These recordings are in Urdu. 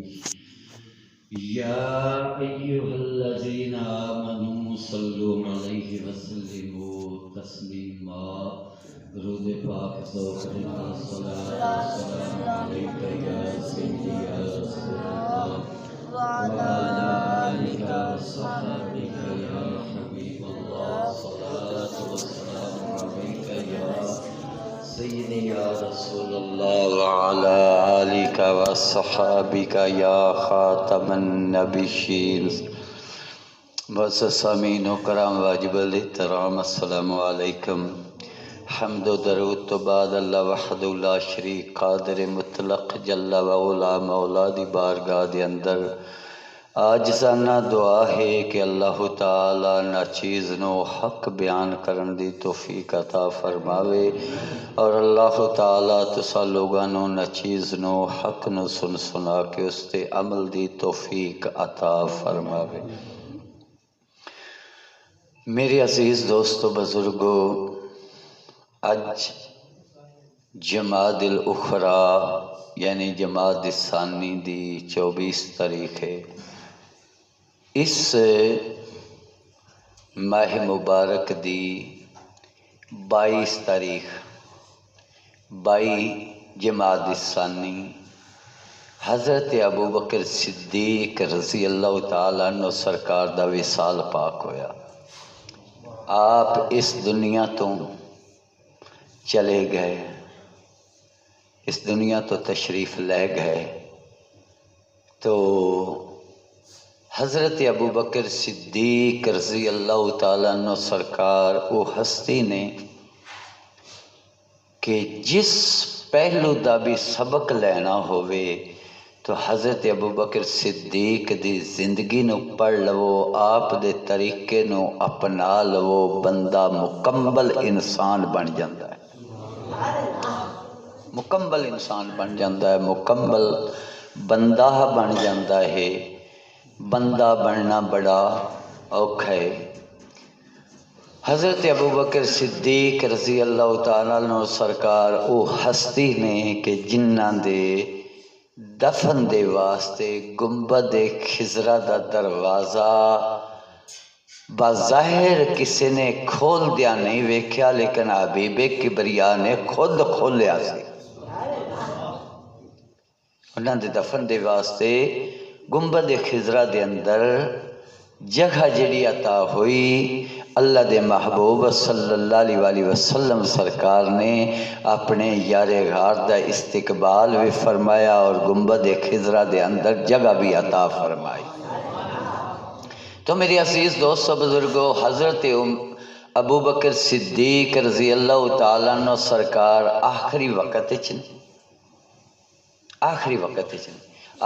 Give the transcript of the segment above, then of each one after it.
يا أيها الذين آمنوا صلوا عليه وسلموا تسليما درود پاک ذوقنا الصلاة والسلام عليك يا سيدي يا رسول الله وعلى آلك وصحبك يا حبيب الله صلاة والسلام عليك يا سيدي يا رسول الله وعلى آلك وصحابك يا خاتم النبيين معززین و کرام واجب الاحترام السلام علیکم۔ حمد و درود تو بعد اللہ وحدہ لا شریک قادر مطلق جل وعلا مولا دی بارگاہ دے اندر عاجزانہ دعا ہے کہ اللہ تعالی ناچیز نو حق بیان کرن دی توفیق عطا فرماوے اور اللہ تعالی تسا لوگاں نو ناچیز نو حق نو سن سنا کے اس تے عمل دی توفیق عطا فرماوے۔ میرے عزیز دوستو بزرگو، اج جمادی الاخری یعنی جمادی الثانی دی 24 تاریخ ہے۔ اس ماہ مبارک دی 22 تاریخ 22 جمادی الثانی حضرت ابوبکر صدیق رضی اللہ تعالیٰ عنہ سرکار دا وصال پاک ہویا۔ آپ اس دنیا تو چلے گئے، اس دنیا تو تشریف لے گئے، تو حضرت ابوبکر صدیق رضی اللہ تعالیٰ عنہ سرکار وہ ہستی نے کہ جس پہلو دا بھی سبق لینا ہوئے تو حضرت ابوبکر صدیق دی زندگی نو پڑھ لو، آپ دے طریقے نو اپنا لو، بندہ مکمل انسان بن جاندہ ہے، مکمل انسان بن جاندہ ہے، مکمل بندہ بن جاندہ ہے۔ بندہ بننا بڑا اوکھا ہے۔ حضرت ابوبکر صدیق رضی اللہ تعالیٰ عنہ سرکار او ہستی نے کہ جنہ دے دفن دے واسطے گنبد خضرا دا دروازہ بظاہر کسی نے کھول دیا نہیں ویکھیا، لیکن حبیب کبریا نے خود کھولیا سی۔ انہاں دے دفن دے واسطے گنبد خضرا دے اندر جگہ جڑی عطا ہوئی، اللہ دے محبوب صلی اللہ علیہ وسلم سرکار نے اپنے یار غار دا استقبال بھی فرمایا اور گنبد خضرا دے اندر جگہ بھی عطا فرمائی۔ تو میری عزیز دوستو بزرگو، حضرت ابوبکر صدیق رضی اللہ تعالیٰ عنہ سرکار آخری وقت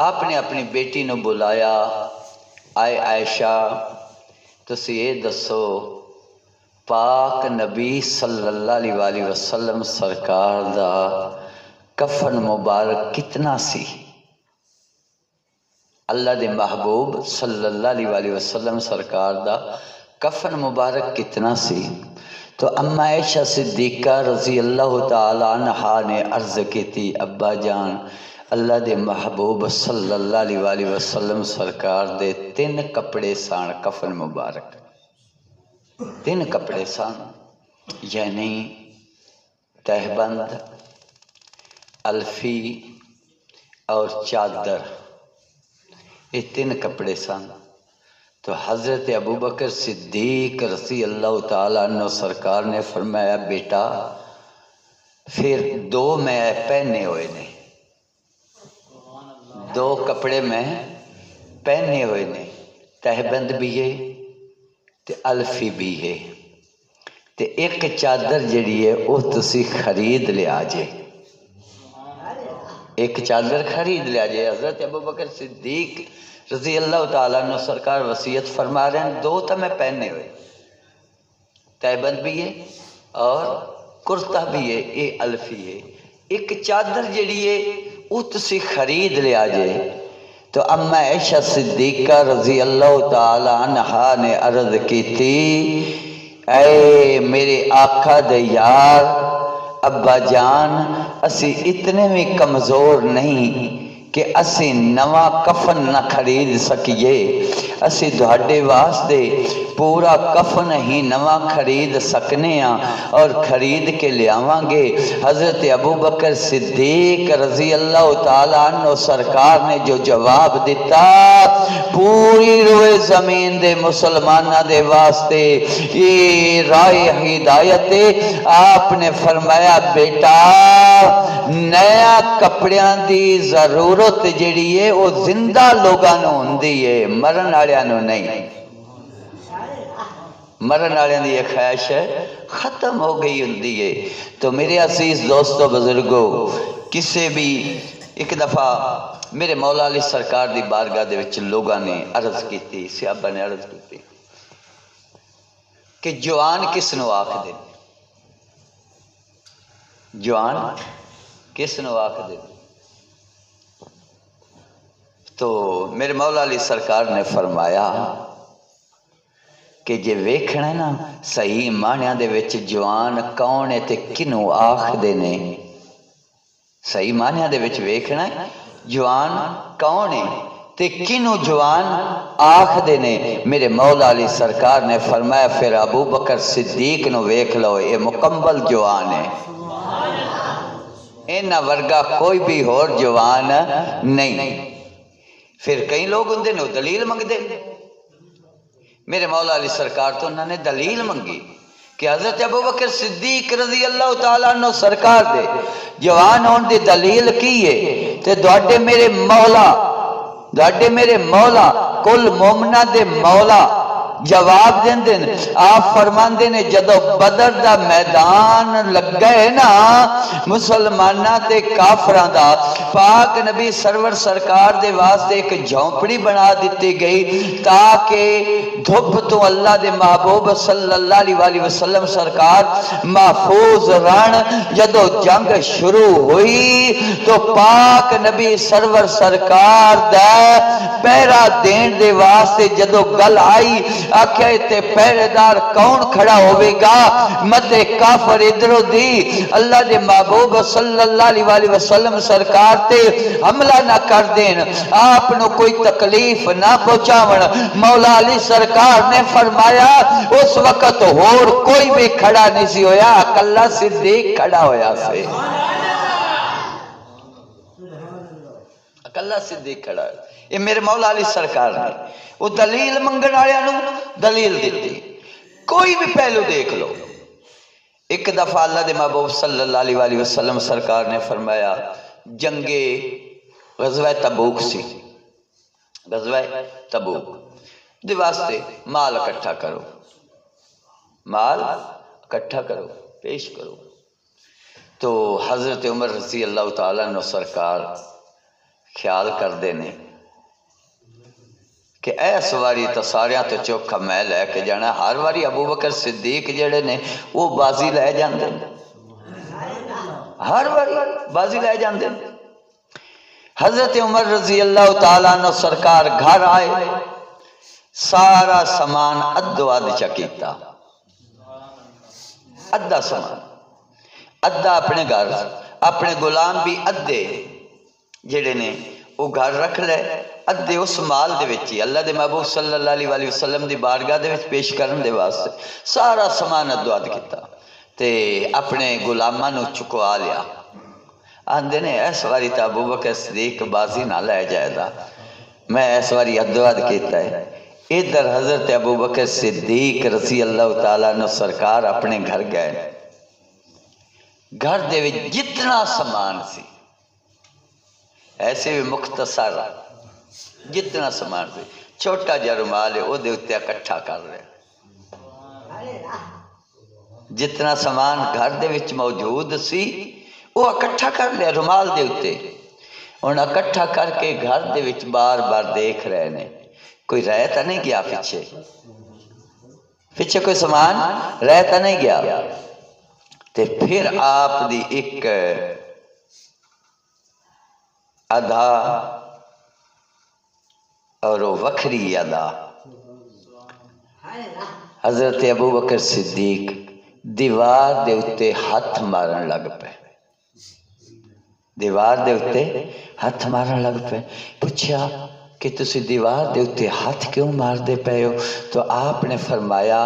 آپ نے اپنی بیٹی نو بلایا، آئے عائشہ تسی یہ دسو پاک نبی صلی اللہ علیہ وسلم سرکار دا کفن مبارک کتنا سی؟ اللہ دے محبوب صلی اللہ علیہ وسلم سرکار دا کفن مبارک کتنا سی؟ تو اما عائشہ صدیقہ رضی اللہ تعالیٰ عنہ نے عرض کی تھی، ابا جان اللہ دے محبوب صلی اللہ علیہ وسلم سرکار دے 3 کپڑے سان کفن مبارک، 3 کپڑے سان، یعنی تہبند، الفی اور چادر، یہ 3 کپڑے سان۔ تو حضرت ابوبکر صدیق رضی اللہ تعالیٰ عنہ سرکار نے فرمایا بیٹا پھر 2 میں پہنے ہوئے نے، 2 کپڑے میں پہنے ہوئے نے، تہبند بھی ہے تے الفی بھی ہے، تے ایک چادر جڑی ہے وہ تسی خرید لیا جے، ایک چادر خرید لیا جے۔ حضرت ابوبکر صدیق رضی اللہ تعالیٰ عنہ سرکار وصیت فرما رہے ہیں 2 تو میں پہنے ہوئے، تہبند بھی ہے اور کرتا بھی ہے، یہ الفی ہے، ایک چادر جڑی ہے وہ تسی خرید لیا جے۔ تو اما عائشہ صدیقہ رضی اللہ تعالی عنہا نے عرض کی تھی، اے میرے آقا دے یار ابا جان، اسی اتنے بھی کمزور نہیں کہ اسی نواں کفن نہ خرید سکیے، اسی تہاڈے واسطے پورا کفن ہی نواں خرید سکنے ہاں اور خرید کے لیاواں گے۔ حضرت ابو بکر صدیق رضی اللہ تعالیٰ عنہ سرکار نے جو جواب دیتا، پوری روئے زمین دے مسلمانہ دے واسطے یہ رائے ہدایت ہے۔ آپ نے فرمایا بیٹا نیا کپڑیاں دی ضرورت جڑی ہے وہ زندہ لوگاں نوں ہوندی ہے، مرن والیاں نوں نہیں۔ مرن والوں کی یہ خواہش ہے ختم ہو گئی ہوندی ہے۔ تو میرے عزیز دوستو بزرگو، کسے بھی ایک دفعہ میرے مولا علی سرکار دی بارگاہ دے وچ لوگاں نے عرض کیتی، صحابہ نے عرض کیتی کہ جوان کس نو آکھ دے، جوان کس نو آکھ دے؟ تو میرے مولا علی سرکار نے فرمایا کہ جے ویکھنا ہے نا صحیح معنیاں دے وچ جوان کون ہے تے کنوں آکھ دے نے، صحیح معنیاں دے وچ ویکھنا ہے جوان کون ہے تے کنوں جوان آکھ دے نے، میرے مولا علی سرکار نے فرمایا پھر ابو بکر صدیق نو ویکھ لو، یہ مکمل جوان ہے، اینا ورگا کوئی بھی اور جوان نہیں۔ پھر کئی لوگ ہوندے نے دلیل منگدے، میرے مولا علی سرکار تو انہوں نے دلیل منگی کہ حضرت ابو بکر صدیق رضی اللہ تعالیٰ عنہ سرکار دے جوان ہون دی دلیل کی ہے تے دوڑے میرے مولا کل مومنہ دے مولا جواب دین دین۔ آپ فرمان دینے جدو بدر دا میدان لگ گئے نا مسلمانہ تے کافران دا، پاک نبی سرور سرکار دے واسطے ایک جھونپڑی بنا دیتی گئی تاکہ دھوپ تو اللہ دے محبوب صلی اللہ علیہ وسلم سرکار محفوظ رہن۔ جدو جنگ شروع ہوئی تو پاک نبی سرور سرکار دا پہرا دین دے واسطے جدو گل آئی آکھے تے پہرے دار کون کھڑا ہوئے گا، مدے کافر ادھرو دی، اللہ دے محبوب صلی اللہ علیہ وسلم سرکار تے حملہ نہ کر دین، آپ نو کوئی تکلیف نہ پہنچاون۔ مولا علی سرکار نے فرمایا اس وقت اور کوئی بھی کھڑا نہیں سی ہویا، اکلا صدیق کھڑا ہویا سے، اکلا صدیق کھڑا ہویا۔ یہ میرے مولا علی سرکار نے وہ دلیل منگن آیا نو دلیل دیتی، کوئی بھی پہلو دیکھ لو۔ ایک دفعہ اللہ دے محبوب صلی اللہ علیہ وسلم سرکار نے فرمایا جنگ غزوہ تبوک سی، غزوہ تبوک دے واسطے مال اکٹھا کرو، مال اکٹھا کرو، پیش کرو۔ تو حضرت عمر رضی اللہ تعالیٰ عنہ سرکار خیال کر دینے کہ ایس واری تو ساریاں تو چوکھا میں لے کے جانا، ہر واری ابو بکر صدیق جڑے نے وہ بازی لے جاندے، ہر واری بازی لے جاندے۔ حضرت عمر رضی اللہ تعالیٰ عنہ سرکار گھر آئے، سارا سامان ادو اد چکیتا، ادھا سامان، ادھا اپنے گھر، اپنے غلام بھی ادھے جڑے نے وہ گھر رکھ لے، ادھے اس مال دے وچی اللہ دے محبوب صلی اللہ علیہ وسلم دی بارگاہ دے وچ پیش کرن دے واسطے سارا سامان ادو اد کیتا تے اپنے غلاماں نو چکوا لیا۔ آندے نے اس واری تا ابو بکر صدیق بازی نہ لے جائے دا، میں اس واری ادو اد کیتا ہے۔ ادھر حضرت ابو بکر صدیق رضی اللہ تعالیٰ عنہ سرکار اپنے گھر گئے، گھر دے وچ جتنا سامان سی ایسے بھی مختصر جتنا سامان سی، چھوٹا جا رومال ہے وہ دے اتے اکٹھا کر رہے، جتنا سامان گھر دے وچ موجود سی وہ اکٹھا کر لیا رومال دے اتے، انہاں اکٹھا کر کے گھر دے وچ بار بار دیکھ رہے نے کوئی رہتا نہیں گیا، پیچھے کوئی سامان رہتا نہیں گیا۔ تے پھر آپ دی ایک ادا اور وکھری ادا، حضرت ابو بکر صدیق دیوار دے اتے ہاتھ مارن لگ پے، دیوار دے اتے ہاتھ مارن لگ پے. پوچھا کہ تسی دیوار دے اتے ہاتھ کیوں مار دے پے ہو؟ تو آپ نے فرمایا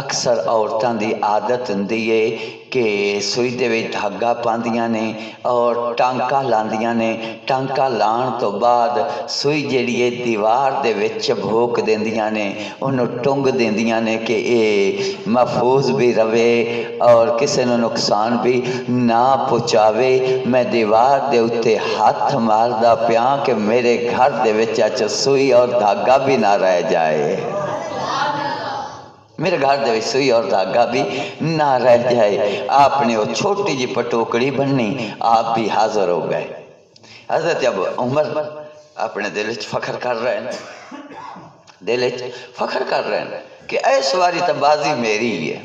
اکثر عورتاں دی عادت ہوندی ہے کہ سوئی دے وچ دھاگا پاندیاں نے اور ٹانکا لاندیاں نے. ٹانکا لان تو بعد سوئی جیڑی ہے دیوار دے وچ بھوک دیندیاں نے، انہوں ٹنگ دیندیاں نے کہ اے محفوظ بھی رہے اور کسے نو نقصان بھی نہ پہنچاوے. میں دیوار دے اتے ہاتھ ماردا پیاں کہ میرے گھر دے وچ سوئی اور دھاگا بھی نہ رہ جائے، میرے گھر دے سوئی اور دھاگا بھی نہ رہ جائے. آپ نے وہ چھوٹی جی پٹوکڑی بننی، آپ بھی حاضر ہو گئے. حضرت اب عمر اپنے دل وچ فخر کر رہے ہیں، دل وچ فخر کر رہے ہیں کہ اس واری تو بازی میری ہی ہے.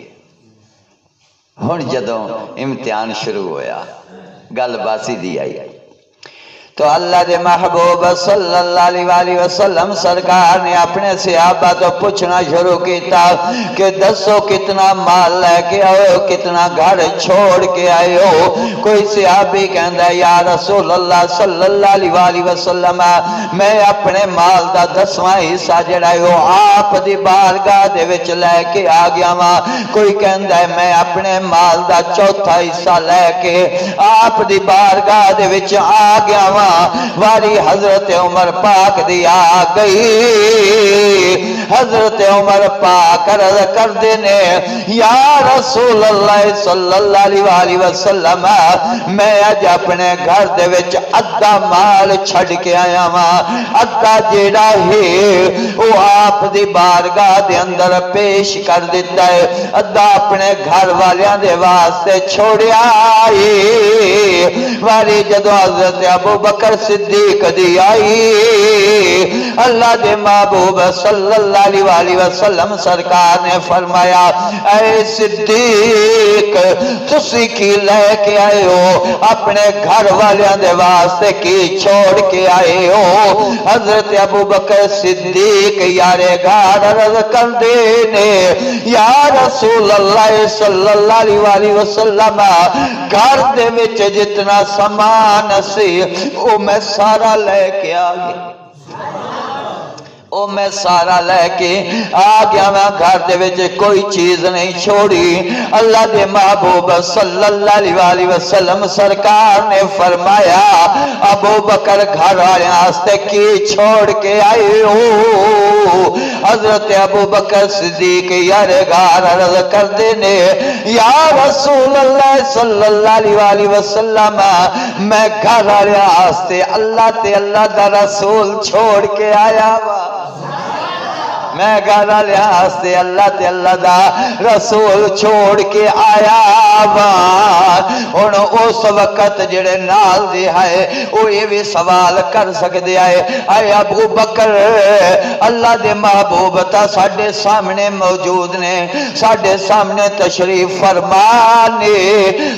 ہن جدوں امتحان شروع ہویا، گل بازی دی آئی تو اللہ دے محبوب صلی اللہ علیہ وآلہ وسلم سرکار نے اپنے صحابہ تو پوچھنا شروع کیتا کہ دسو کتنا مال لے کے آئے ہو، کتنا گھر چھوڑ کے آئے ہو. کوئی صحابی کہندا ہے یا رسول اللہ صلی اللہ علیہ وآلہ وسلم میں اپنے مال دا 10واں حصہ جڑا ہے وہ آپ دی بارگاہ دے وچ لے کے آ گیا وا. کوئی کہندا ہے میں اپنے مال دا 4تھا حصہ لے کے آپ دی بارگاہ دے وچ آ گیا وا. واری حضرت عمر پاک دی آ گئی. حضرت عمر پاک عرض کر دینے یا رسول اللہ صلی اللہ علیہ وآلہ وسلم میں اج اپنے گھر دے وچ ادھا مال چھڑ کے آیا ہاں، ادھا جیڑا ہے وہ آپ دی بارگاہ دے اندر پیش کر دیتا ہے، ادھا اپنے گھر والیاں دے واسطے چھوڑیا ہے. واری جدو حضرت ابو بکر صدیق دی آئی، اللہ دے محبوب صلی اللہ علیہ وآلہ وسلم سرکار نے فرمایا اے صدیق تسی کی لے کے آئے ہو، اپنے گھر والیاں دے واسطے کی چھوڑ کے آئے ہو؟ حضرت ابو بکر صدیق یارے گھر عرض کر دینے یا رسول اللہ صلی اللہ علیہ وآلہ وسلم گھر دے وچ جتنا سامان سی او میں سارا لے کے آ گیا، او میں سارا لے کے آ گیا، میں گھر دے وچ کوئی چیز نہیں چھوڑی. اللہ دے محبوب صلی اللہ علیہ وآلہ وسلم سرکار نے فرمایا ابو بکر گھر والے واسطے کی چھوڑ کے آئے ہو؟ حضرت ابو بکر صدیق یارے گھر عرض کر دینے یا رسول اللہ صلی اللہ علیہ وآلہ وسلم میں گھر والے واسطے اللہ تے اللہ دا رسول چھوڑ کے آیا وا، میں گھر والے واسطے اللہ تے اللہ دا رسول چھوڑ کے آیا وا. ہن اس وقت جڑے نال دے ہے وہ یہ بھی سوال کر سکدے آئے اے ابو بکر اللہ دے محبوب تا ساڈے سامنے موجود نے، ساڈے سامنے تشریف فرمانے،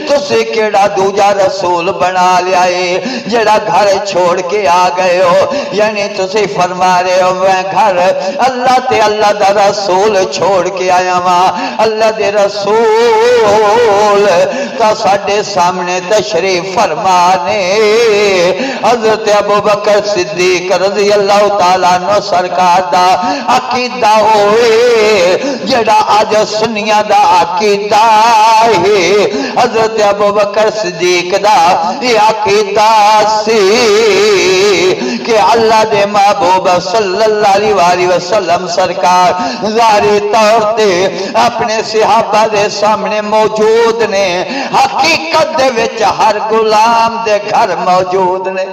تسی کیڑا دوجا رسول بنا لیا ہے جڑا گھر چھوڑ کے آ گئے ہو؟ یعنی تسی فرما رہے ہو میں گھر اللہ تے اللہ دا رسول چھوڑ کے آیا ہاں. اللہ دے رسول تا ساڈے سامنے تشریف فرمانے. حضرت ابو بکر صدیق رضی اللہ تعالیٰ عنہ سرکار دا عقیدہ ہوئے جڑا آج سنیہ دا عقیدہ ہے. حضرت ابو بکر صدیق دا یہ عقیدہ سی کہ اللہ دے محبوب صلی اللہ علیہ وآلہ وسلم سرکار ظاہری طور تے اپنے صحابہ دے سامنے موجود نے، حقیقت دے وچ ہر غلام دے گھر موجود نے.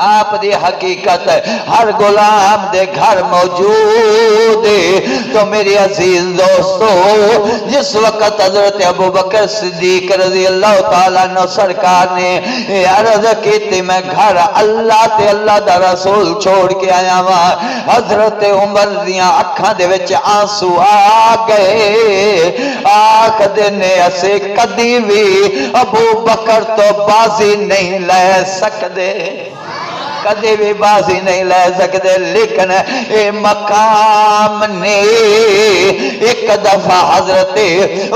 آپ دی حقیقت ہر غلام دے گھر موجود ہے. تو میری عزیز دوستو جس وقت حضرت ابو بکر صدیق رضی اللہ تعالیٰ عنہ سرکار نے عرض کی میں گھر اللہ تے اللہ دا رسول چھوڑ کے آیا ہاں، حضرت عمر دیاں اکھاں دے وچ آنسو آ گئے. آکھ دینے اسے کدی بھی ابو بکر تو بازی نہیں لے سکدے، کدے بھی بازی نہیں لے سکتے، لیکن اے مقام نے ایک دفعہ حضرت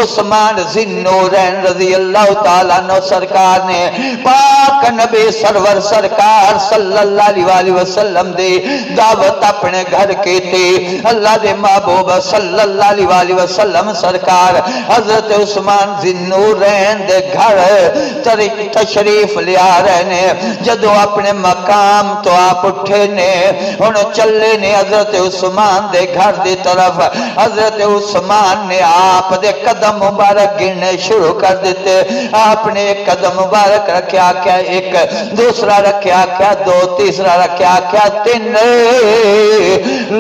عثمان ذی النورین رضی اللہ تعالیٰ عنہ سرکار نے پاک نبی سرور سرکار صلی اللہ علیہ وسلم دی دعوت اپنے گھر کی تھی۔ اللہ دے محبوب صلی اللہ علیہ وسلم سرکار حضرت عثمان ذی النورین دے گھر تشریف لیا رہے نے، جدو اپنے مقام تو آپ اٹھے نے، انہوں چلے نے حضرت عثمان دے گھر دی طرف، حضرت عثمان نے آپ دے قدم مبارک گرنے شروع کر دیتے۔ آپ نے ایک قدم مبارک رکھیا کیا، ایک دوسرا رکھیا کیا، دو تیسرا رکھیا کیا، تین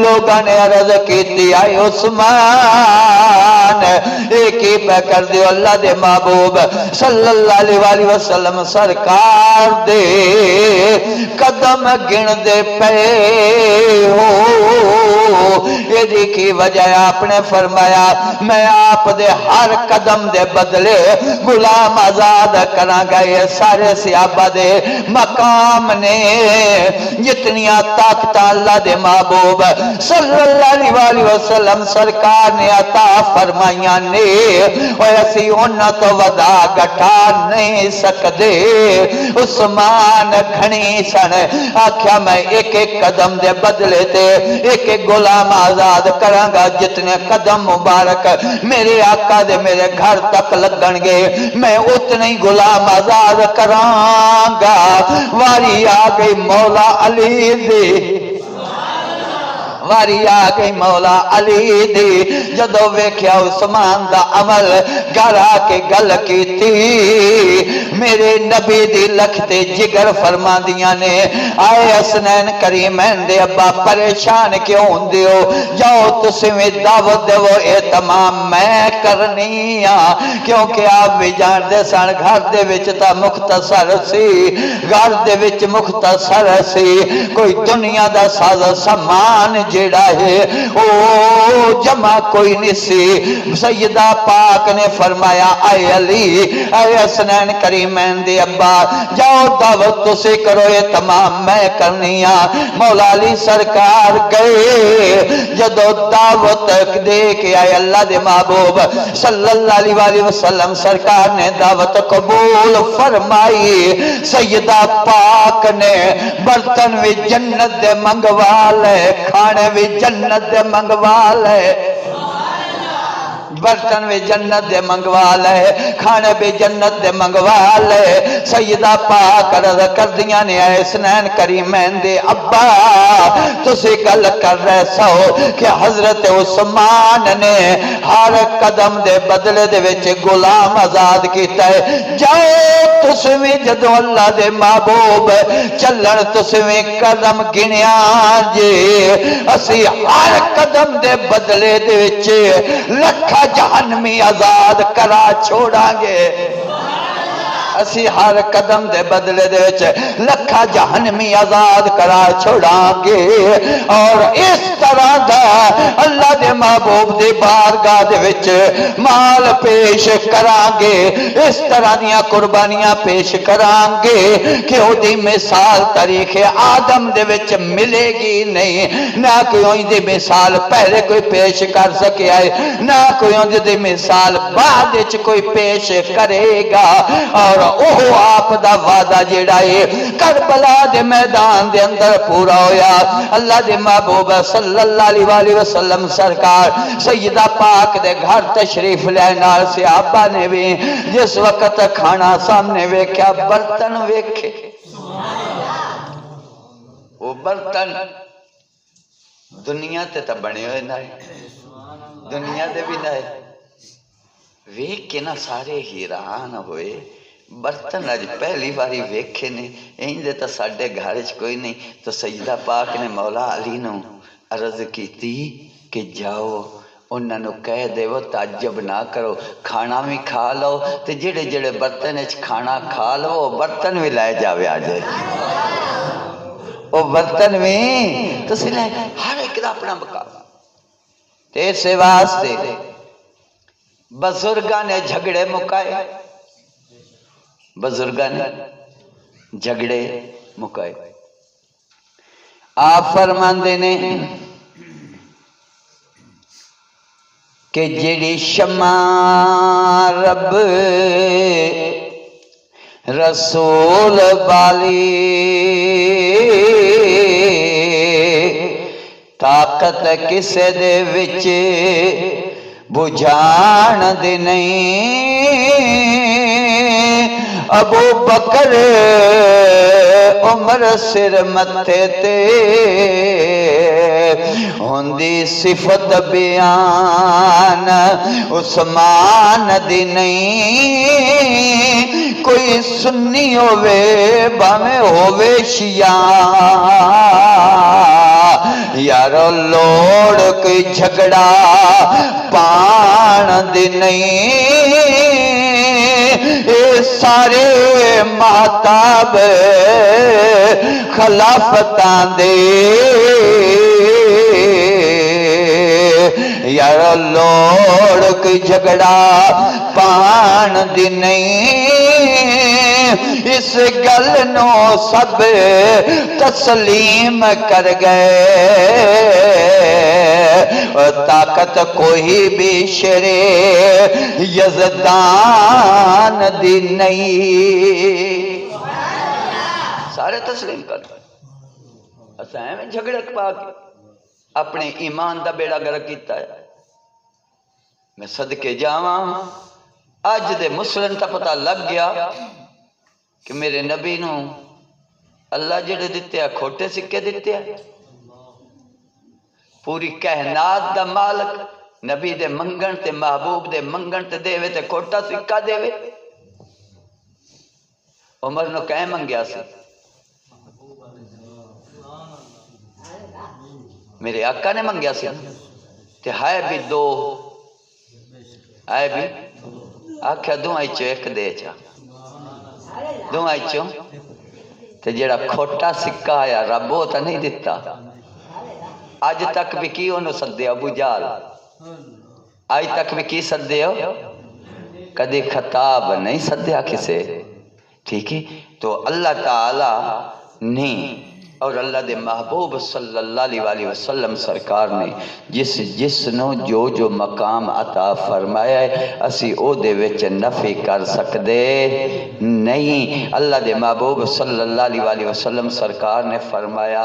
لوگاں نے عرض کی آئے عثمان ایک ہی پہ کر دیو، اللہ دے محبوب صلی اللہ علیہ وسلم سرکار دے قدم گن دے پے ہو۔ یہ دیکھی وجہ آپ نے فرمایا میں آپ دے ہر قدم دے بدلے غلام آزاد کرا گئے۔ سارے صحابہ دے مقام نے جتنیاں طاقت اللہ دے محبوب صلی اللہ علیہ وسلم سرکار نے عطا فرمائیاں نے، اور اسی انہاں تو ودا گھٹا نہیں سکدے۔ عثمان گھنی سن آکھیا میں ایک ایک قدم دے بدلے تے ایک ایک غلام آزاد کراں گا، جتنے قدم مبارک میرے آقا دے میرے گھر تک لگن گے میں اتنے ہی غلام آزاد کراں گا۔ واری آ گئی مولا علی دی، واری آ گئی مولا علی دی، جدو ویکھیا عثمان دا عمل گھر آ کے گل کیتی، میرے نبی دی لکھتے جگر فرما دیاں نے آئے حسنین کریمین دے ابا پریشان کیوں ہوندے ہو، جاؤ تسی میں دعوت دے وہ اہتمام میں کرنی ہاں، کیونکہ آپ بھی جان دے سن گھر دے وچ تا مختصر سی، گھر دے وچ مختصر سی، کوئی دنیا دا ساز سامان جیڑا ہے او جمع کوئی نہیں سی۔ سیدہ پاک نے فرمایا اے علی اے حسنین کریمین دی ابا جاؤ دعوت تسی کرو، یہ تمام میں کرنیاں۔ مولا علی سرکار گئے، جدو دعوت دے کے آئے اللہ دے محبوب صلی اللہ علیہ وسلم سرکار نے دعوت قبول فرمائی۔ سیدہ پاک نے برتن بھی جنت دے منگوا لے، کھانے بھی جنت دے منگوا لے، برتن بھی جنت دے منگوا لے، کھانے بھی جنت دے منگوا لے۔ سیدہ پاک رضا کر دیاں نے اے حسنین کریمین دے ابا تسی گل کر رہے سو کہ حضرت عثمان نے ہر قدم دے بدلے دے وچ غلام آزاد کیتا ہے، جاؤ تسی بھی جدو اللہ دے محبوب چلن تسی بھی قدم گنیا جے، اسی ہر قدم دے بدلے دے وچ لکھا جہنمی آزاد کرا چھوڑا گے، اسی ہر قدم دے بدلے دے وچ لکھا جہنمی آزاد کرا چھوڑا گے۔ اور اس طرح دا اللہ دے محبوب دے بارگاہ دے وچ مال پیش کران گے، اس طرح دیاں قربانیاں پیش کران گے کہ او دی مثال تاریخ آدم دے وچ ملے گی نہیں، نہ کوئی دی مثال پہلے کوئی پیش کر سکے آئے، نہ کوئی دی مثال بعد وچ کوئی پیش کرے گا۔ اور اوہ آپ دا وعدہ جیڑا ہے کربلا دے میدان دے اندر پورا ہویا۔ اللہ دے محبوب صلی اللہ علیہ وسلم سرکار سیدہ پاک دے گھر تشریف لے نال صحابہ نے بھی جس وقت کھانا سامنے ویکھیا برتن ویکھے، وہ برتن دنیا تے تا بنے ہوئے نہ دنیا دے بھی نہ ویکھ کے نہ سارے حیران ہوئے، برتن اج پہلی باری ویکھے نے، ایندے تا ساڈے گھر وچ کوئی نہیں۔ تو سیدہ پاک نے مولا علی نو عرض کیتی کہ جاؤ انہاں نو کہہ دے وہ تعجب نہ کرو، کھانا بھی کھا لو تے جڑے جڑے برتن وچ کھانا کھا لو وہ برتن بھی لے جاوے آ جائے، وہ برتن بھی تسی لے ہر ایک دا اپنا مقام۔ تے اس واسطے بزرگاں نے جھگڑے مکائے، بزرگاں نے جھگڑے مکائے۔ آپ فرماندے نے کہ جیڑی شمع رب رسول بالی طاقت کسے دے وچ بجھان دی نہیں ابو بکر عمر سر متھے تے ہوندی صفت بیان عثمان دی نہیں کوئی سنی ہووے بھاویں ہووے شیعہ یارو لوڑ کوئی جھگڑا پان دی نہیں اے سارے مہتاب خلافتاں دے یارو لوڑ کوئی جھگڑا پان دی نہیں اس گل نو سب تسلیم کر گئے طاقت کوئی بھی شرے یزدان دی نہیں سارے تسلیم کر گئے اساں میں جھگڑے پا کے اپنے ایمان دا بیڑا گرک کیتا ہے میں صدقے جاواں اج دے مسلم تا پتہ لگ گیا کہ میرے نبی نو اللہ جڑے دیتے ہیں کھوٹے سکے دیتے ہیں پوری کائنات دا مالک نبی دے منگن تے محبوب دے منگن تے دے تے کھوٹا سکا دے عمر نو کہیں منگیا سی میرے آقا نے منگیا سی تے ہائے بھی دو آئے بھی آکھیا دو آئی چو ایک دے چا دو آئی چو تے جڑا کھوٹا سکا آیا ربو تا نہیں دیتا آج تک بھی کی انہوں سدے ابو جال آج تک بھی کی سدے ہو کدی خطاب نہیں سدیا کسے ٹھیک ہے تو اللہ تعالی نہیں اور اللہ دے محبوب صلی اللہ علیہ وسلم سرکار نے جس نو جو مقام عطا فرمایا ہے اسی او دے وچ نفی کر سکدے نہیں اللہ دے محبوب صلی اللہ علیہ وسلم سرکار نے فرمایا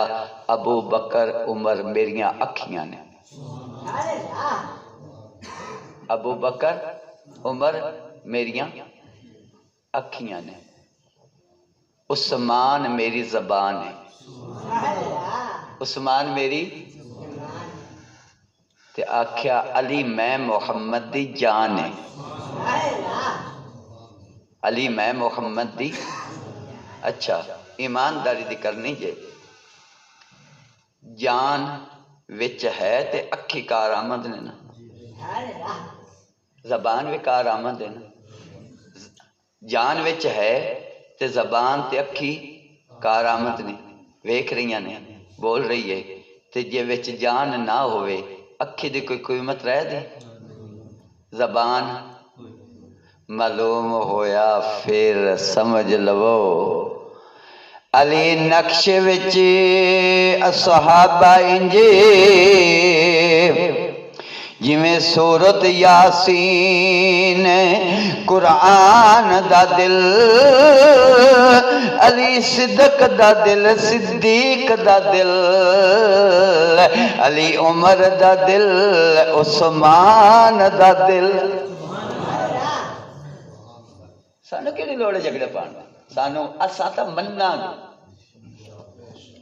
ابو بکر عمر میریاں اکھیاں نے ابو بکر عمر میریاں اکھیاں نے عثمان میری زبان ہے عثمان میری تے آکھیا علی میں محمد دی جان ہے علی میں محمد دی اچھا ایمانداری دی کرنی جے جان وچ ہے تے اکھی کار آمد نے نا زبان بھی کار آمد ہے نا جان وچ ہے تے زبان تے اکھی کار آمد نے ویکھ رہی نے بول رہی ہے تے جے وچ جان نہ ہوئے اکھی دی کوئی قیمت رہ دی زبان معلوم ہویا پھر سمجھ لو علی نقش وچ اصحابہ انجے جویں سورت یاسین قرآن دا دل علی صدق دا دل صدیق دا دل علی عمر دا دل عثمان دا دل سانو کیڑی لوڑ ہے جھگڑے پان سانو اساں تا مننا گے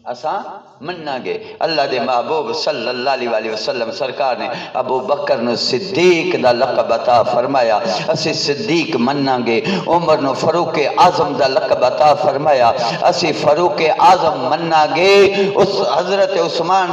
اساں مننا گے اللہ دے محبوب صلی اللہ علیہ وسلم سرکار نے ابو بکر نو صدیق دا لقب عطا فرمایا اسی صدیق مننا گے عمر نو فاروق اعظم دا لقب عطا فرمایا اسی فاروق اعظم مننا گے اس حضرت عثمان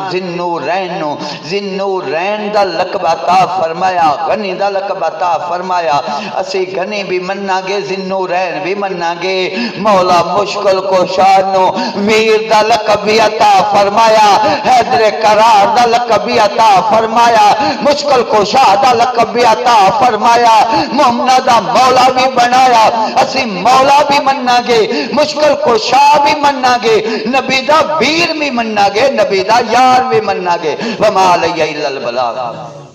ذوالنورین دا لقب عطا فرمایا غنی دا لقب عطا فرمایا اسی غنی بھی مننا گے ذوالنورین بھی مننا گے مولا مشکل کوشا نو میر دا لقب لقب بھی عطا فرمایا، حیدر قرار دا لقب بھی عطا فرمایا، مشکل کشا دا لقب بھی عطا فرمایا، محمد دا مولا بھی بنایا۔ اسی مولا بھی مننا گے، مشکل کشا بھی مننا گے، نبی دا بیر بھی مننا گے، نبی دا یار بھی مننا گے۔ وما علیہ الا البلاغ۔